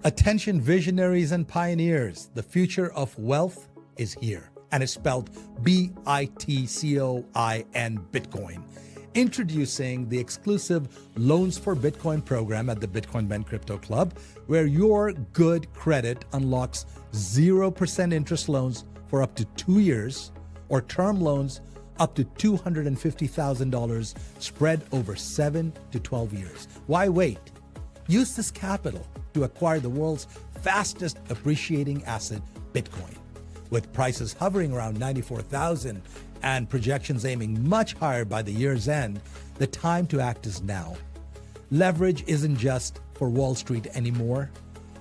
Attention visionaries and pioneers, the future of wealth is here, and it's spelled B-I-T-C-O-I-N, Bitcoin. Introducing the exclusive Loans for Bitcoin program at the Bitcoin Ben Crypto Club, where your good credit unlocks 0% interest loans for up to 2 years, or term loans up to $250,000 spread over 7 to 12 years. Why wait? Use this capital to acquire the world's fastest appreciating asset, Bitcoin. With prices hovering around 94,000 and projections aiming much higher by the year's end, the time to act is now. Leverage isn't just for Wall Street anymore.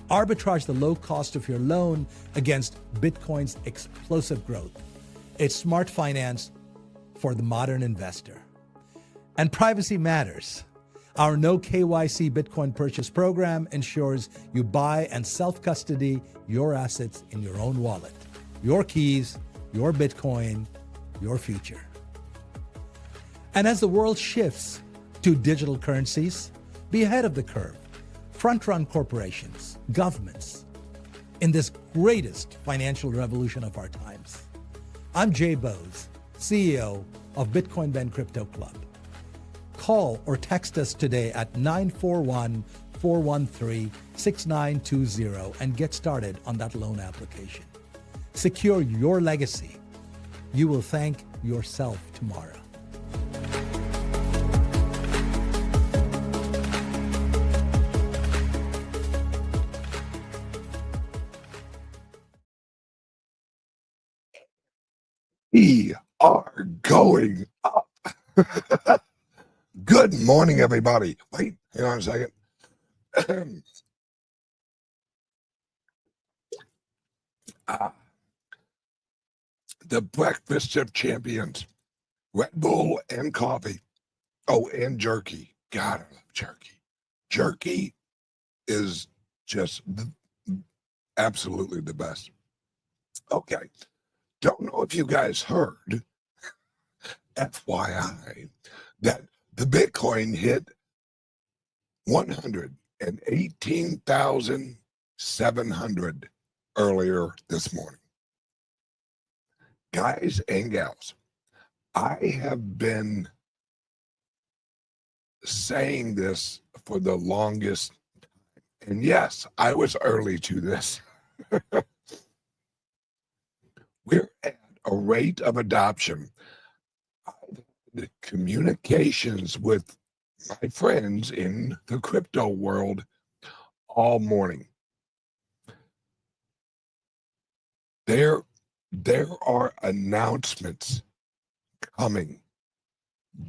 Arbitrage the low cost of your loan against Bitcoin's explosive growth. It's smart finance for the modern investor. And privacy matters. Our no KYC Bitcoin purchase program ensures you buy and self-custody your assets in your own wallet. Your keys, your Bitcoin, your future. And as the world shifts to digital currencies, be ahead of the curve. Front-run corporations, governments, in this greatest financial revolution of our times. I'm Jay Bose, CEO of Bitcoin Ben Crypto Club. Call or text us today at 941-413-6920 and get started on that loan application. Secure your legacy. You will thank yourself tomorrow. We are going up. Good morning, everybody. Wait, hang on a second. The breakfast of champions, Red Bull and coffee. Oh, and jerky. God, I love jerky. Jerky is just absolutely the best. Okay. Don't know if you guys heard, FYI, that the Bitcoin hit 118,700 earlier this morning. Guys and gals, I have been saying this for the longest time. And yes, I was early to this. We're at a rate of adoption. The communications with my friends in the crypto world all morning. There are announcements coming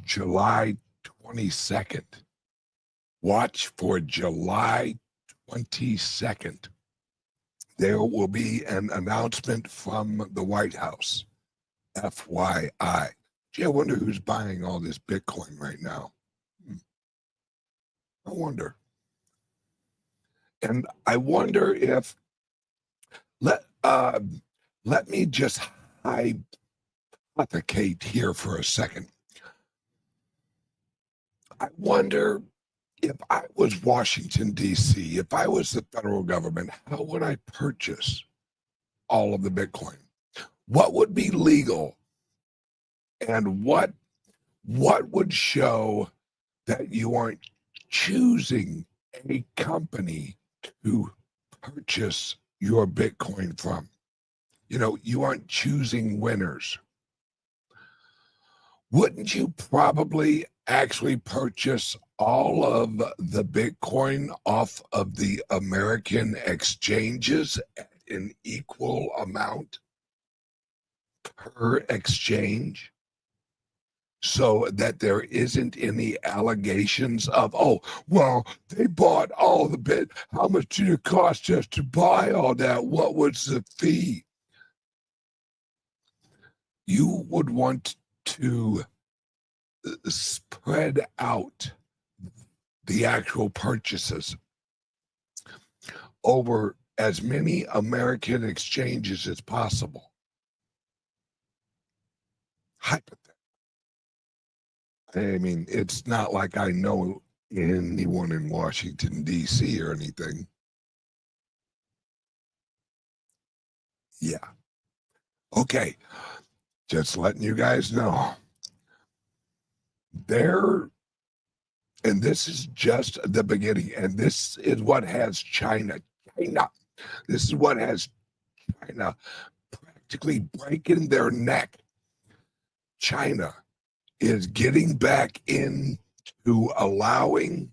July 22nd. Watch for July 22nd. There will be an announcement from the White House. FYI. Gee, I wonder who's buying all this Bitcoin right now. I wonder. And I wonder if, let me just hypothecate here for a second. I wonder if I was Washington, D.C., if I was the federal government, how would I purchase all of the Bitcoin? What would be legal? And what would show that you aren't choosing a company to purchase your Bitcoin from? You know, you aren't choosing winners. Wouldn't you probably actually purchase all of the Bitcoin off of the American exchanges at an equal amount per exchange, so that there isn't any allegations of, oh, well, they bought all the bit. How much did it cost us to buy all that? What was the fee? You would want to spread out the actual purchases over as many American exchanges as possible. Hypothetically. I mean, it's not like I know anyone in Washington, D.C. or anything. Yeah. Okay. Just letting you guys know. There, and this is just the beginning, and this is what has China. This is what has China practically breaking their neck. China is getting back into allowing,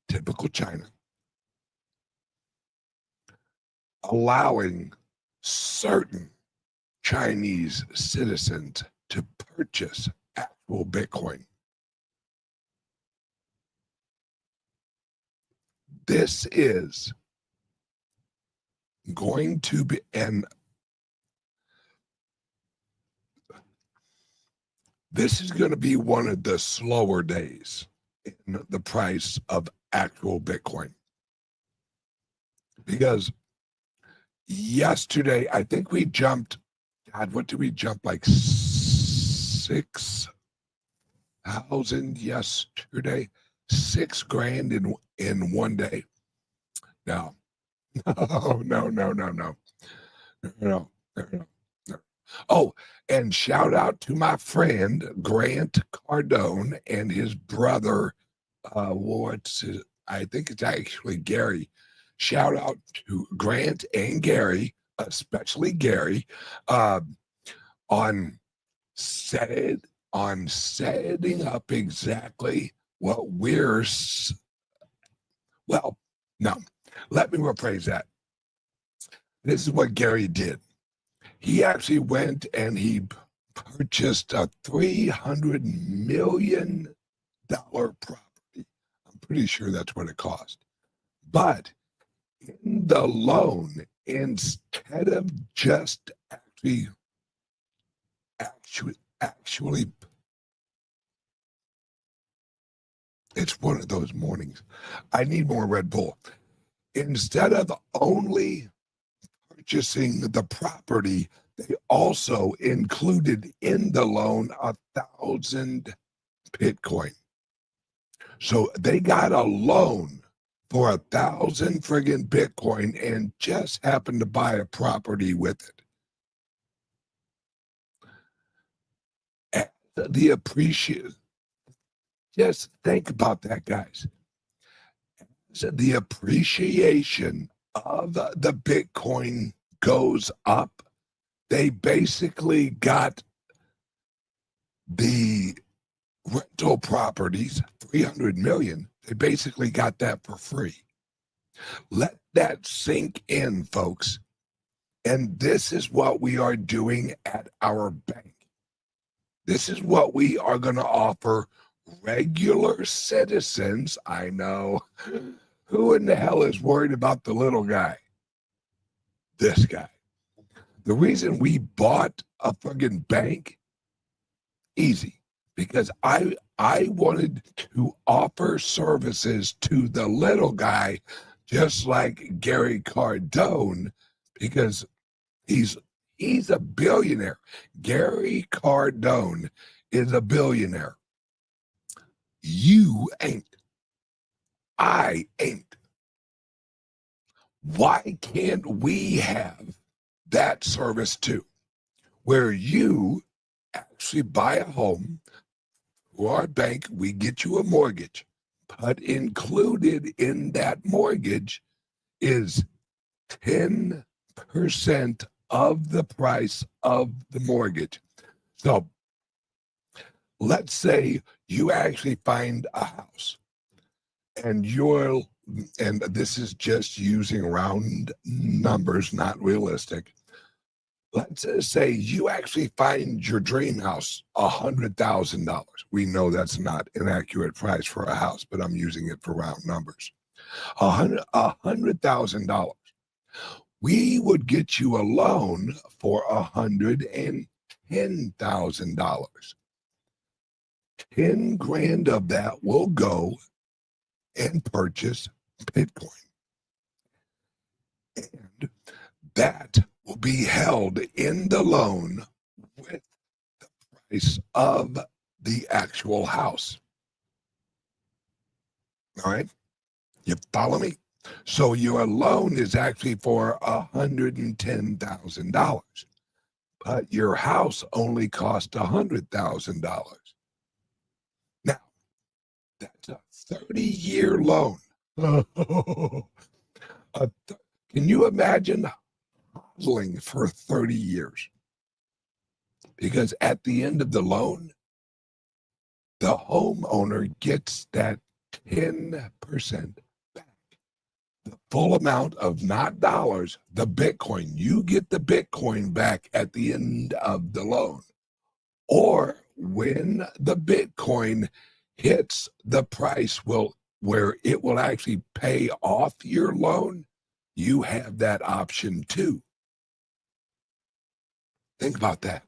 typical China, allowing certain Chinese citizens to purchase actual Bitcoin. This is going to be, and this is going to be one of the slower days in the price of actual Bitcoin. Because yesterday, I think we jumped, God, what did we jump? Like 6,000 yesterday? 6 grand in one day. No. No. Oh, and shout out to my friend Grant Cardone and his brother. I think it's actually Gary. Shout out to Grant and Gary, especially Gary, on setting up exactly what we're. Well, no, let me rephrase that. This is what Gary did. He actually went and he purchased a $300 million property. I'm pretty sure that's what it cost. But in the loan, instead of just actually, it's one of those mornings. I need more Red Bull. Instead of only purchasing the property, they also included in the loan 1,000 Bitcoin. So they got a loan for 1,000 friggin' Bitcoin and just happened to buy a property with it. And the appreciation, just think about that, guys. So the appreciation of the Bitcoin goes up. They basically got the rental properties, 300 million. They basically got that for free. Let that sink in, folks. And this is what we are doing at our bank. This is what we are going to offer regular citizens. I know. Who in the hell is worried about the little guy? This guy. The reason we bought a fucking bank, easy, because I wanted to offer services to the little guy, just like Gary Cardone, because he's a billionaire. Gary Cardone is a billionaire. You ain't. I ain't. Why can't we have that service too, where you actually buy a home through our bank, we get you a mortgage, but included in that mortgage is 10% of the price of the mortgage. So let's say you actually find a house and this is just using round numbers, not realistic. Let's say you actually find your dream house, $100,000. We know that's not an accurate price for a house, but I'm using it for round numbers. $100,000. We would get you a loan for $110,000. 10 grand of that will go and purchase Bitcoin. And that will be held in the loan with the price of the actual house. All right? You follow me? So your loan is actually for $110,000, but your house only cost $100,000. Now, that's a 30-year loan. Can you imagine hustling for 30 years? Because at the end of the loan, the homeowner gets that 10% back. The full amount of not dollars, the Bitcoin. You get the Bitcoin back at the end of the loan. Or when the Bitcoin hits the price where it will actually pay off your loan, you have that option too. Think about that.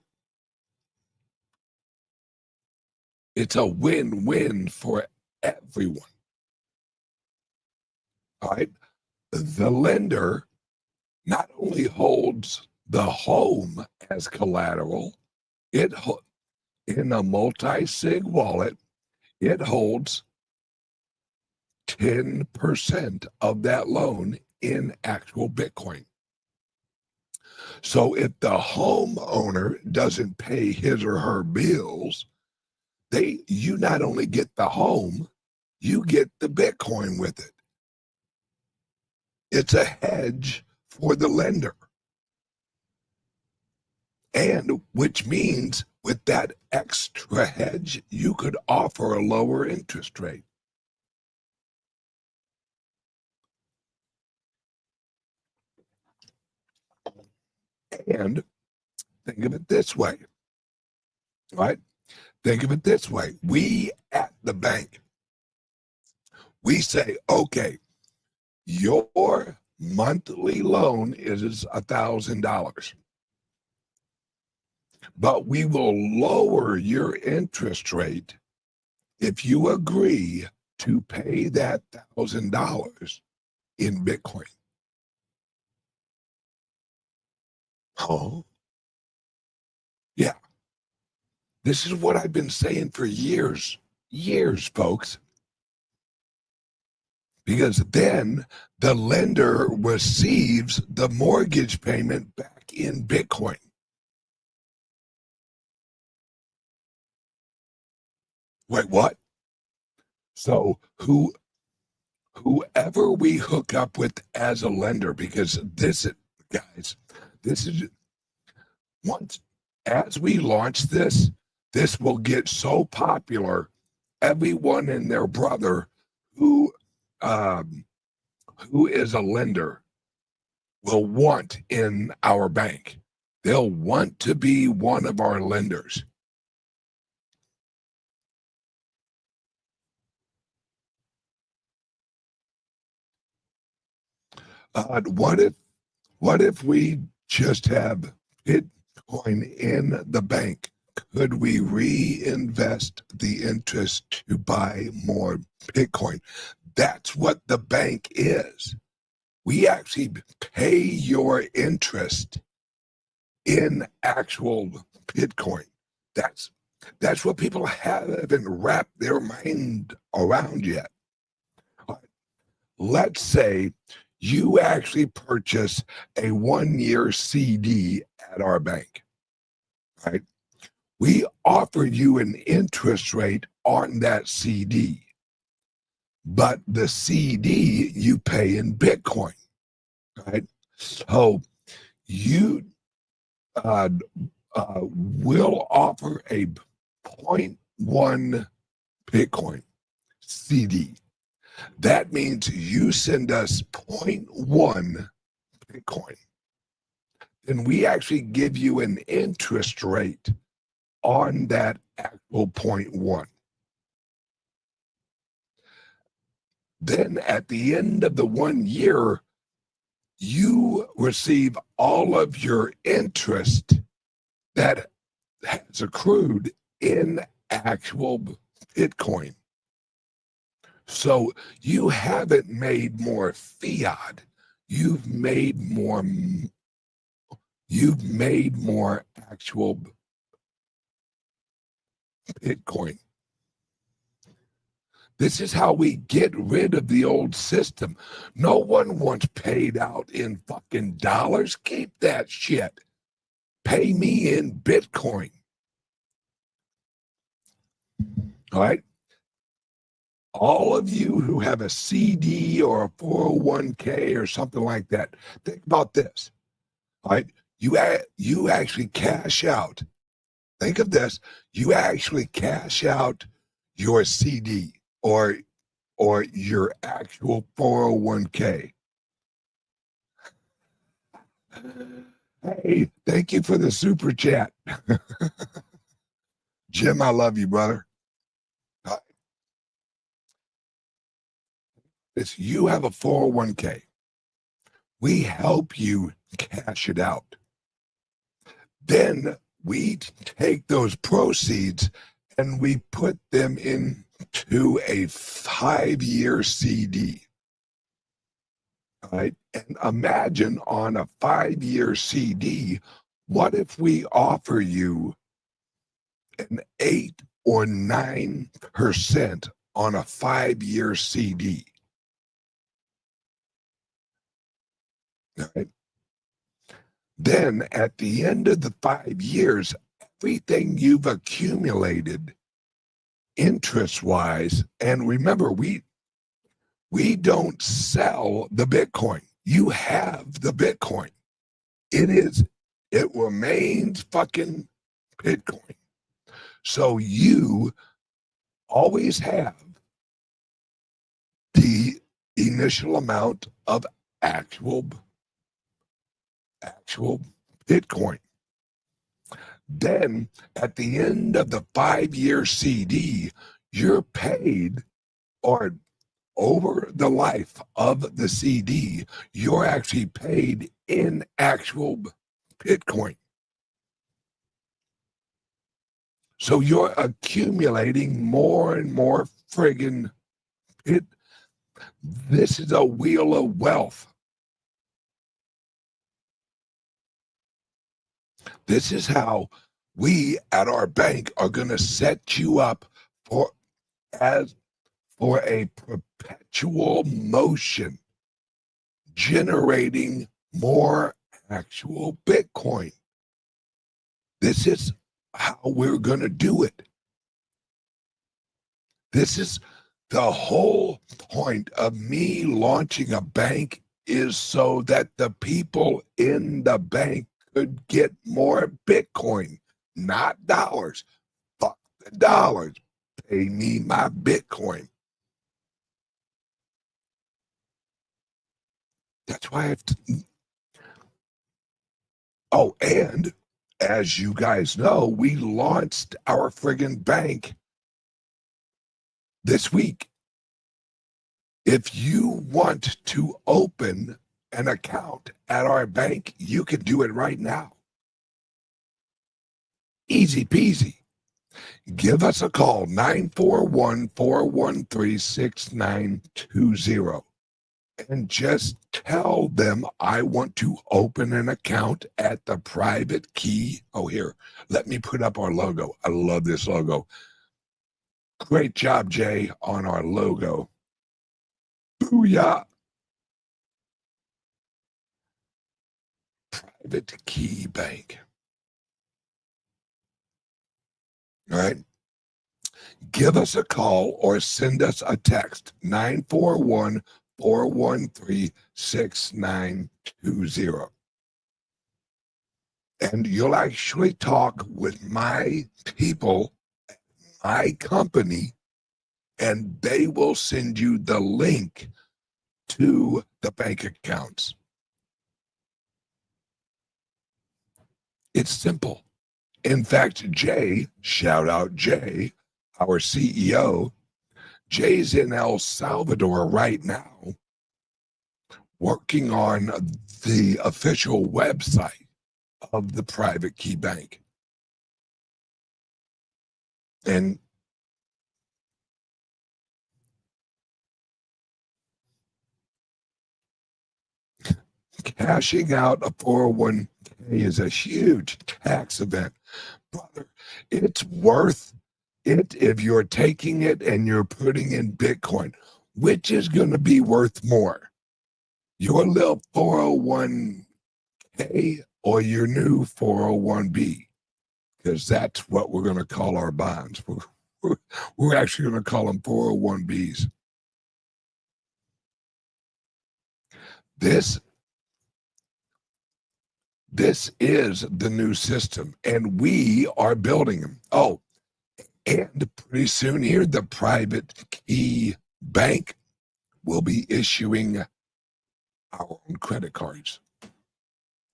It's a win-win for everyone. All right. The lender not only holds the home as collateral, in a multi-sig wallet, it holds 10% of that loan in actual Bitcoin. So if the homeowner doesn't pay his or her bills, you not only get the home, you get the Bitcoin with it. It's a hedge for the lender. And which means with that extra hedge, you could offer a lower interest rate. And think of it this way, right? Think of it this way. We at the bank, we say, okay, your monthly loan is $1,000, but we will lower your interest rate if you agree to pay that $1,000 in Bitcoin. Oh, yeah. This is what I've been saying for years, folks. Because then the lender receives the mortgage payment back in Bitcoin. Wait, what? So whoever we hook up with as a lender, because this is once as we launch this will get so popular, everyone and their brother who is a lender will want in our bank. They'll want to be one of our lenders. What if we just have Bitcoin in the bank? Could we reinvest the interest to buy more Bitcoin? That's what the bank is. We actually pay your interest in actual Bitcoin. That's what people haven't wrapped their mind around yet. Let's say you actually purchase a 1-year CD at our bank, right? We offer you an interest rate on that CD, but the CD you pay in Bitcoin, right? So you will offer a 0.1 Bitcoin CD. That means you send us 0.1 Bitcoin. Then we actually give you an interest rate on that actual 0.1. Then at the end of the 1 year, you receive all of your interest that has accrued in actual Bitcoin. So you haven't made more fiat. You've made more actual Bitcoin. This is how we get rid of the old system. No one wants paid out in fucking dollars. Keep that shit. Pay me in Bitcoin. All right? All of you who have a CD or a 401k or something like that, think about this. All right? You actually cash out. Think of this. You actually cash out your CD or your actual 401k. Hey, thank you for the super chat. Jim, I love you, brother. It's you have a 401k. We help you cash it out. Then we take those proceeds and we put them into a 5-year CD. All right? And imagine on a 5-year CD, what if we offer you an 8 or 9% on a 5-year CD? All right? Then at the end of the 5 years, everything you've accumulated interest-wise, and remember, we don't sell the Bitcoin. You have the Bitcoin. It remains fucking Bitcoin. So you always have the initial amount of actual Bitcoin. Then at the end of the 5-year CD, you're paid, or over the life of the CD, you're actually paid in actual Bitcoin. So you're accumulating more and more friggin' it. This is a wheel of wealth. This is how we at our bank are going to set you up for a perpetual motion, generating more actual Bitcoin. This is how we're going to do it. This is the whole point of me launching a bank, is so that the people in the bank could get more Bitcoin, not dollars. Fuck the dollars. Pay me my Bitcoin. That's why I have to. Oh, and as you guys know, we launched our friggin' bank this week. If you want to open an account at our bank, you can do it right now. Easy peasy. Give us a call, 941-413-6920. And just tell them I want to open an account at the private key. Oh, here, let me put up our logo. I love this logo. Great job, Jay, on our logo. Booyah. Private Key Bank. All right. Give us a call or send us a text, 941-413-6920. And you'll actually talk with my people, my company, and they will send you the link to the bank accounts. It's simple. In fact, Jay, shout out Jay, our CEO, Jay's in El Salvador right now working on the official website of the private key bank. And cashing out a 401k is a huge tax event. Brother, it's worth if you're taking it and you're putting in Bitcoin, which is going to be worth more? Your little 401k or your new 401b? Because that's what we're going to call our bonds. We're actually going to call them 401bs. This is the new system, and we are building them. Oh, and pretty soon here, the private key bank will be issuing our own credit cards.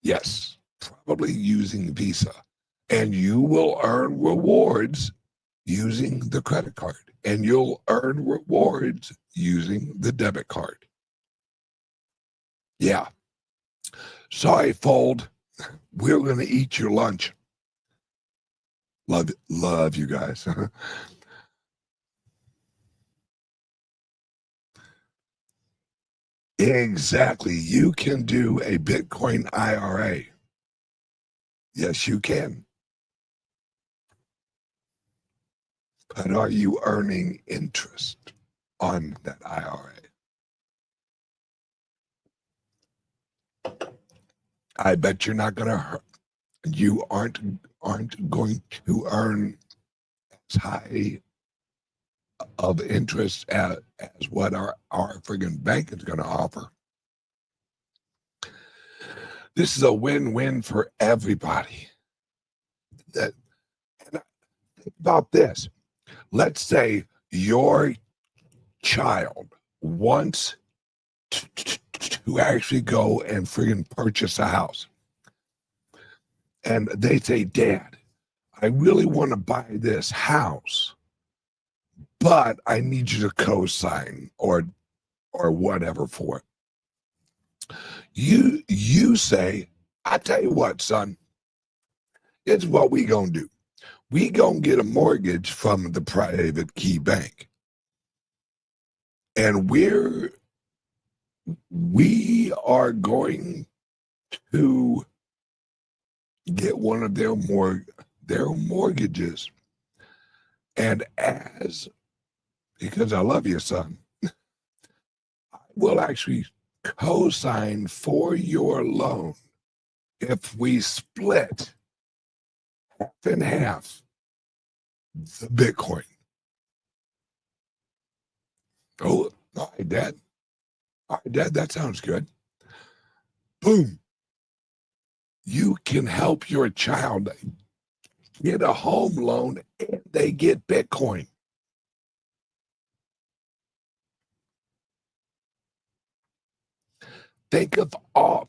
Yes, probably using Visa. And you will earn rewards using the credit card. And you'll earn rewards using the debit card. Yeah. Sorry, Fold. We're going to eat your lunch. Love you guys. Exactly. You can do a Bitcoin IRA. Yes, you can. But are you earning interest on that IRA? I bet you're not going to. You aren't going to earn as high of interest as what our friggin' bank is going to offer. This is a win-win for everybody. Think about this. Let's say your child wants to actually go and friggin' purchase a house. And they say, Dad, I really want to buy this house, but I need you to co-sign or whatever for it. You say, I tell you what, son, it's what we gonna do. We gonna get a mortgage from the private key bank. And we are going to get one of their mortgages. And because I love you, son, I will actually co-sign for your loan if we split half and half the Bitcoin. Oh, all right, Dad. All right, Dad, that sounds good. Boom. You can help your child get a home loan and they get Bitcoin. Think of all.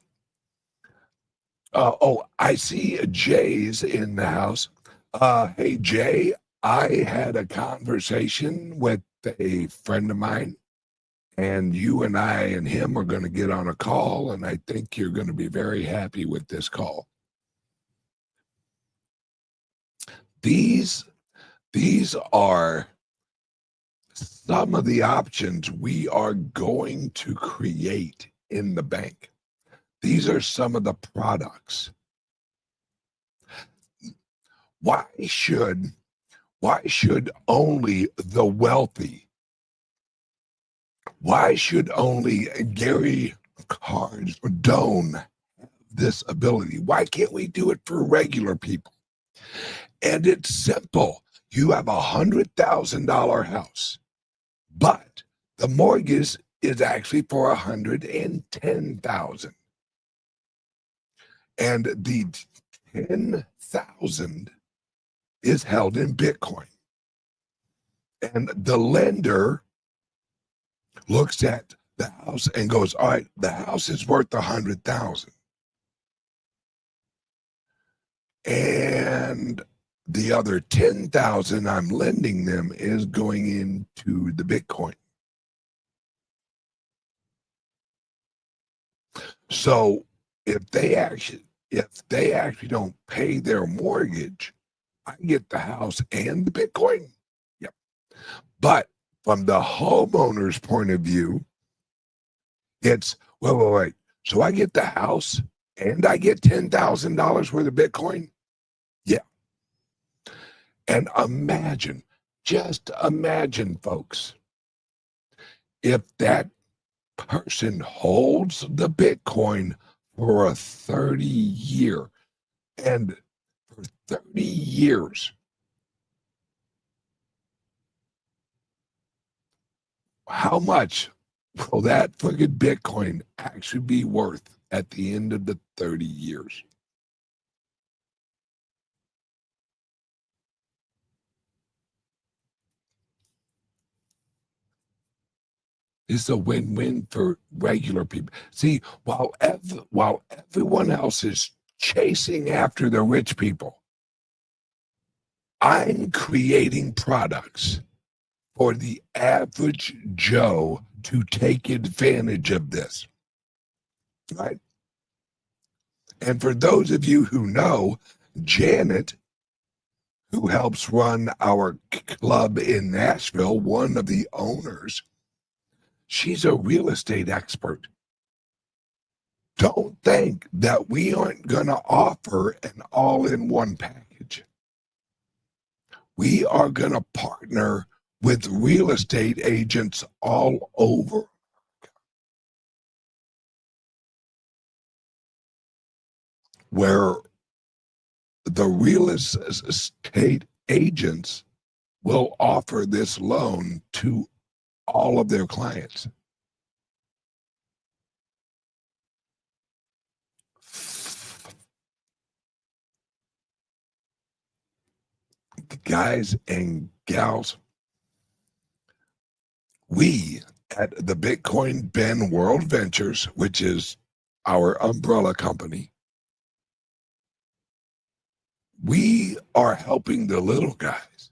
I see Jay's in the house. Hey, Jay, I had a conversation with a friend of mine, and you and I and him are going to get on a call, and I think you're going to be very happy with this call. These are some of the options we are going to create in the bank. These are some of the products. Why should only the wealthy? Why should only Gary Cardone have this ability? Why can't we do it for regular people? And it's simple. You have $100,000 house, but the mortgage is actually for $110,000. And the 10,000 is held in Bitcoin. And the lender looks at the house and goes, all right, the house is worth 100,000. And the other 10,000 I'm lending them is going into the Bitcoin. So if they actually don't pay their mortgage, I get the house and the Bitcoin. Yep. But from the homeowner's point of view, it's, wait. So I get the house and I get $10,000 worth of Bitcoin? Yeah. And imagine Just imagine, folks, if that person holds the Bitcoin for a 30-year, and for 30 years, how much will that fucking Bitcoin actually be worth at the end of the 30 years? It's a win-win for regular people. See, while everyone else is chasing after the rich people, I'm creating products for the average Joe to take advantage of this, right? And for those of you who know, Janet, who helps run our club in Nashville, one of the owners, she's a real estate expert. Don't think that we aren't going to offer an all-in-one package. We are going to partner with real estate agents all over, where the real estate agents will offer this loan to all of their clients. Guys and gals, we at the Bitcoin Ben World Ventures, which is our umbrella company, we are helping the little guys,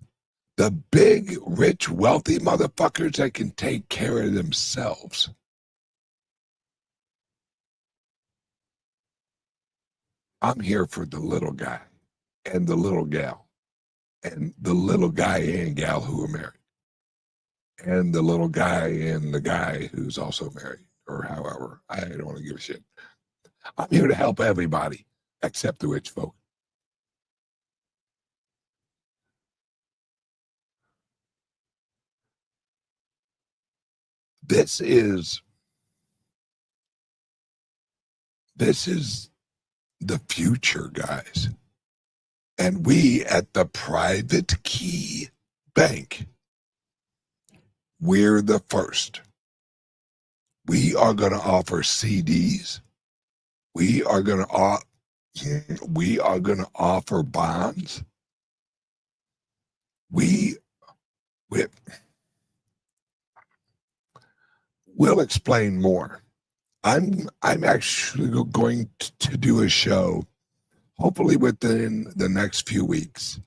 the big, rich, wealthy motherfuckers that can take care of themselves. I'm here for the little guy and the little gal, and the little guy and gal who are married, and the little guy and the guy who's also married, or however. I don't want to give a shit. I'm here to help everybody except the rich folk. This is the future, guys. And we at the Private Key Bank, we're the first. We are going to offer CDs. We are going to offer bonds. We'll explain more. I'm actually going to do a show, hopefully within the next few weeks,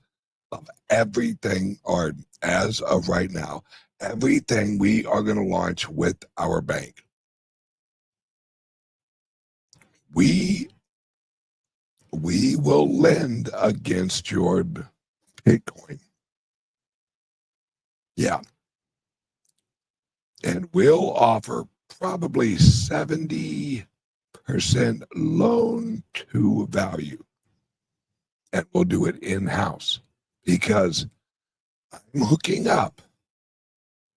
of everything, or as of right now, everything we are going to launch with our bank. We will lend against your Bitcoin. Yeah. And we'll offer probably 70% loan to value. And we'll do it in-house because I'm hooking up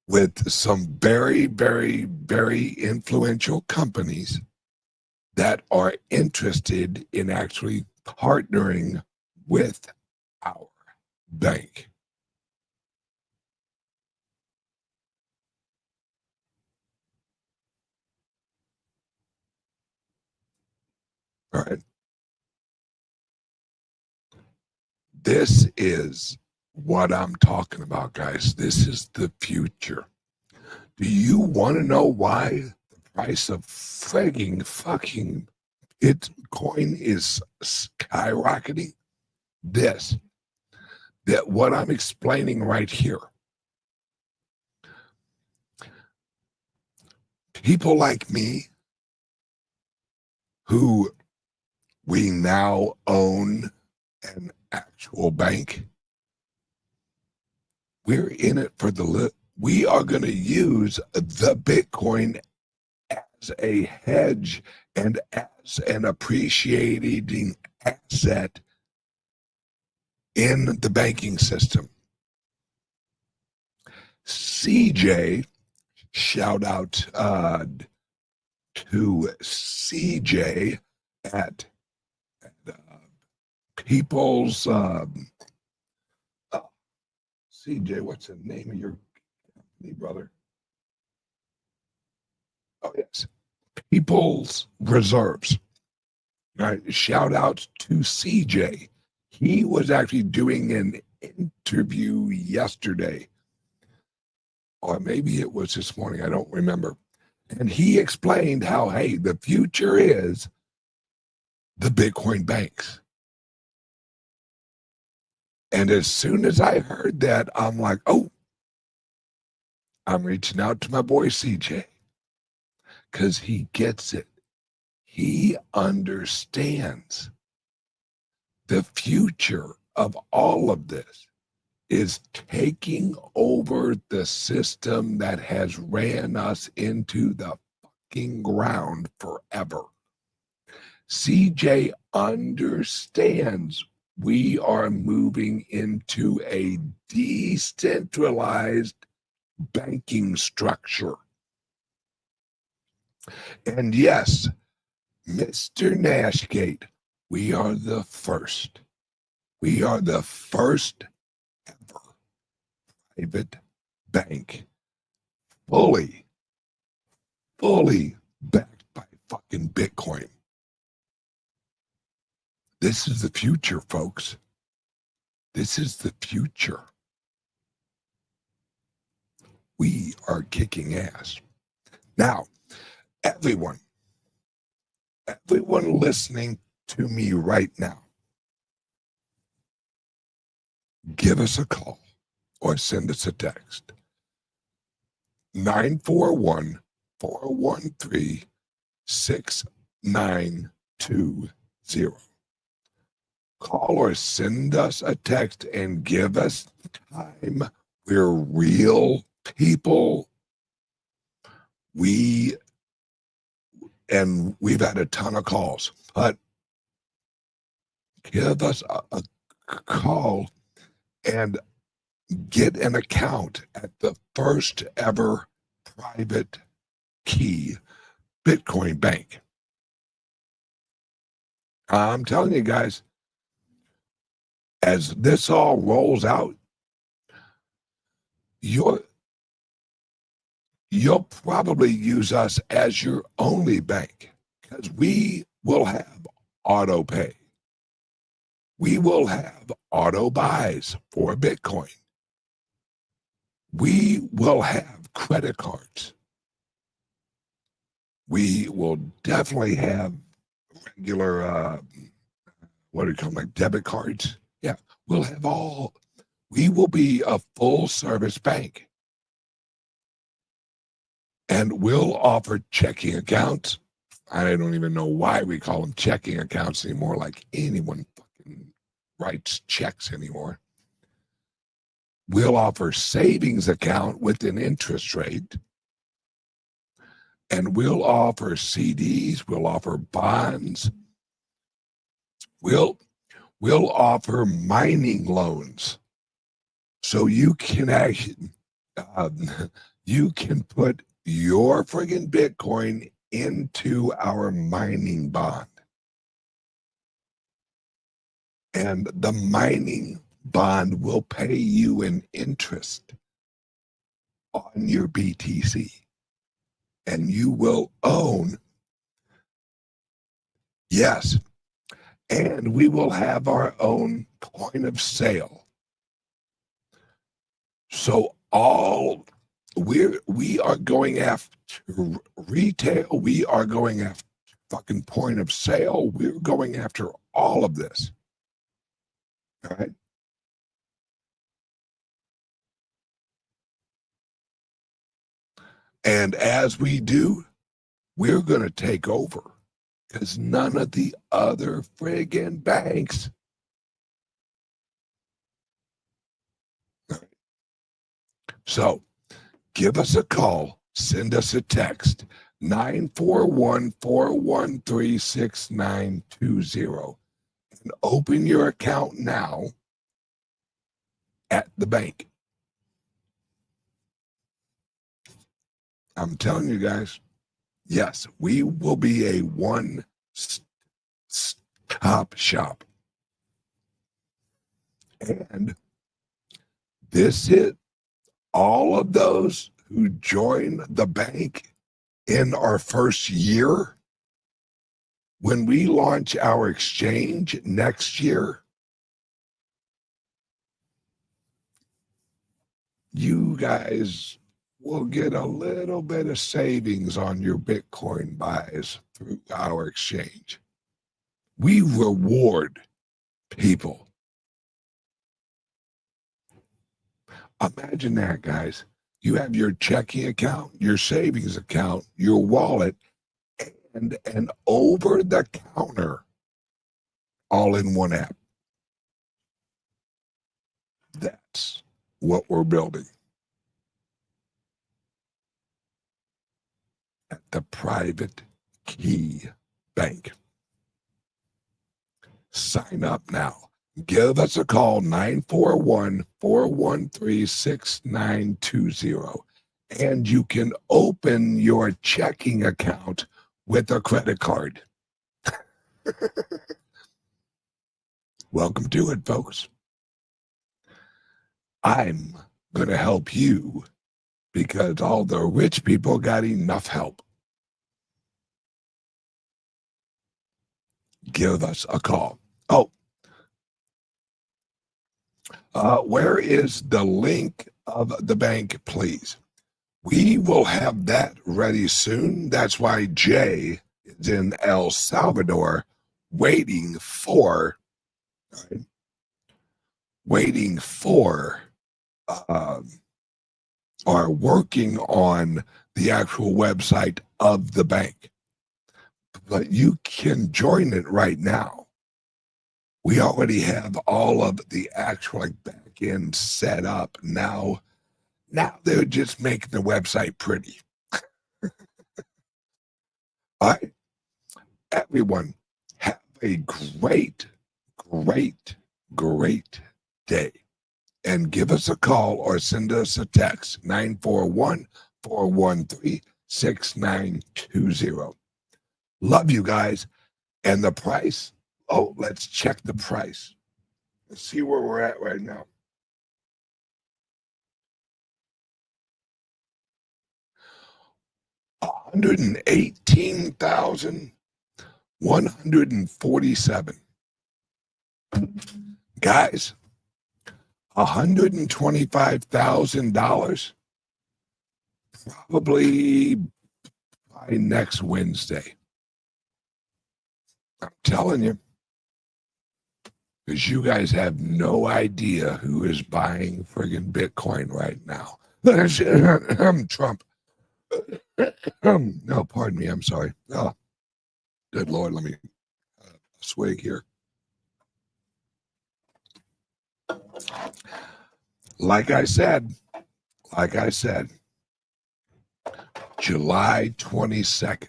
with some very, very, very influential companies that are interested in actually partnering with our bank. All right. This is what I'm talking about, guys. This is the future. Do you want to know why the price of fucking Bitcoin is skyrocketing? That what I'm explaining right here. People like me, who we now own an actual bank, we're in it for we are going to use the Bitcoin as a hedge and as an appreciating asset in the banking system. CJ, shout out to CJ at People's CJ, what's the name of your company, brother? Oh, yes. People's Reserves. All right. Shout out to CJ. He was actually doing an interview yesterday, or maybe it was this morning. I don't remember. And he explained how, hey, the future is the Bitcoin banks. And as soon as I heard that, I'm like, oh, I'm reaching out to my boy CJ because he gets it. He understands the future of all of this is taking over the system that has ran us into the fucking ground forever. CJ understands we are moving into a decentralized banking structure. And yes, Mr. Nashgate, we are the first. We are the first ever private bank fully backed by fucking Bitcoin. This is the future, folks. This is the future. We are kicking ass. Now, everyone listening to me right now, give us a call or send us a text. 941-413-6920. Call or send us a text and give us time. We're real people. We've had a ton of calls, but give us a call and get an account at the first ever private key Bitcoin bank. I'm telling you guys, as this all rolls out, you'll probably use us as your only bank because we will have auto pay. We will have auto buys for Bitcoin. We will have credit cards. We will definitely have regular, what do you call them, like debit cards? Yeah, we'll have all. We will be a full service bank. And we'll offer checking accounts. I don't even know why we call them checking accounts anymore, like anyone fucking writes checks anymore. We'll offer savings account with an interest rate. And we'll offer CDs, we'll offer bonds. We'll offer mining loans. So you can actually, you can put your friggin' Bitcoin into our mining bond. And the mining bond will pay you an interest on your BTC. And you will own, yes, and we will have our own point of sale. So we are going after retail, we are going after fucking point of sale, we're going after all of this. All right. And as we do, we're going to take over because none of the other friggin' banks. So give us a call, send us a text, 941-413-6920, and open your account now at the bank. I'm telling you guys, yes, we will be a one-stop shop. And this hit all of those who join the bank in our first year. When we launch our exchange next year, you guys will get a little bit of savings on your Bitcoin buys through our exchange. We reward people. Imagine that, guys. You have your checking account, your savings account, your wallet, and an over-the-counter all in one app. That's what we're building at the Private Key Bank. Sign up now. Give us a call, 941-413-6920, and you can open your checking account with a credit card. Welcome to it, folks. I'm going to help you because all the rich people got enough help. Give us a call. Oh, where is the link of the bank, please? We will have that ready soon. That's why Jay is in El Salvador waiting for or working on the actual website of the bank. But you can join it right now. We already have all of the actual back end set up. Now they're just making the website pretty. All right. Everyone, have a great day. And give us a call or send us a text, 941-413-6920. Love you guys. And the price, let's check the price. Let's see where we're at right now. $118,147. Guys, $125,000 probably by next Wednesday. I'm telling you, because you guys have no idea who is buying friggin' Bitcoin right now. Trump. No, pardon me. I'm sorry. Oh, good Lord. Let me swig here. Like I said, July 22nd.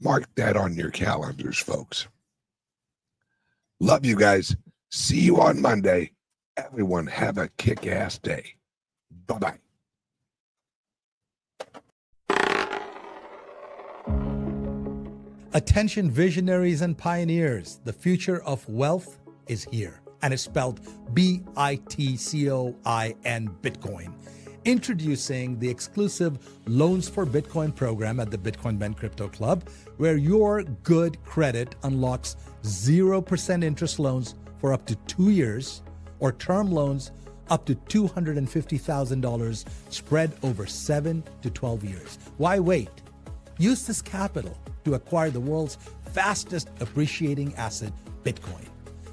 Mark that on your calendars, folks. Love you guys. See you on Monday. Everyone have a kick-ass day. Bye-bye. Attention visionaries and pioneers, the future of wealth is here, and it's spelled Bitcoin, Bitcoin. Introducing the exclusive Loans for Bitcoin program at the Bitcoin Ben Crypto Club, where your good credit unlocks 0% interest loans for up to 2 years, or term loans up to $250,000 spread over 7 to 12 years. Why wait? Use this capital to acquire the world's fastest appreciating asset, Bitcoin.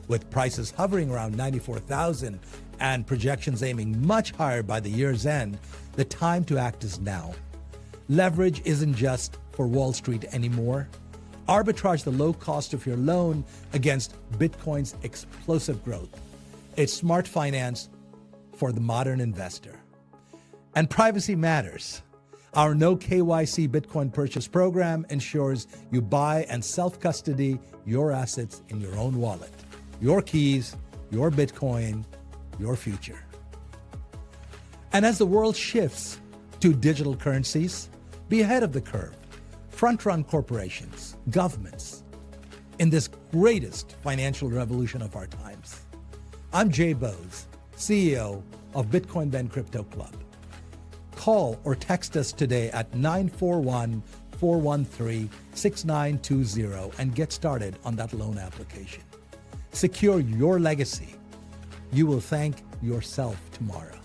With prices hovering around 94,000 and projections aiming much higher by the year's end, the time to act is now. Leverage isn't just for Wall Street anymore. Arbitrage the low cost of your loan against Bitcoin's explosive growth. It's smart finance for the modern investor. And privacy matters. Our no KYC Bitcoin purchase program ensures you buy and self-custody your assets in your own wallet. Your keys, your Bitcoin, your future. And as the world shifts to digital currencies? Be ahead of the curve. Front-run corporations, governments, in this greatest financial revolution of our times. I'm Jay Bose, CEO of Bitcoin Ben Crypto Club. Call or text us today at 941-413-6920 and get started on that loan application. Secure your legacy. You will thank yourself tomorrow.